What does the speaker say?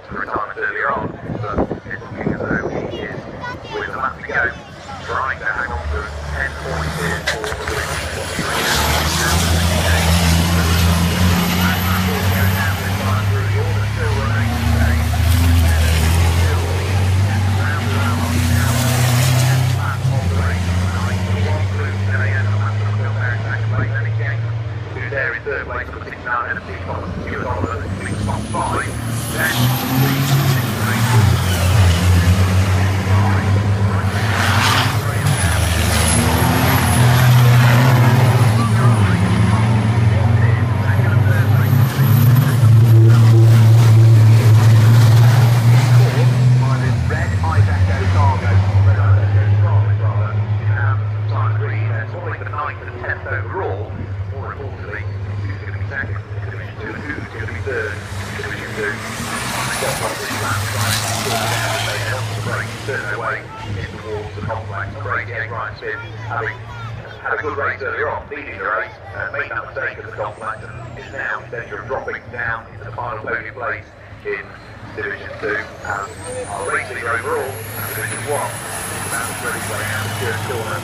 some retirement earlier on, but it's looking as though he is, with a lap to go, trying to hang on to 10 points here for the win. There in third place for the 6 hour and a team on Stuart Oliver, in spot 5. Overall, more importantly, who's going to be second, Division 2, and who's going to be third, Division 2. Got probably last time, they held the break, turned their way in towards the complex. Great game, Ryan Smith, having had a good race earlier on, leading the race, made that mistake at the complex, and is now in danger of dropping down into the final podium place in Division 2. And our race leader overall, Division 1, is about to really play out the third corner.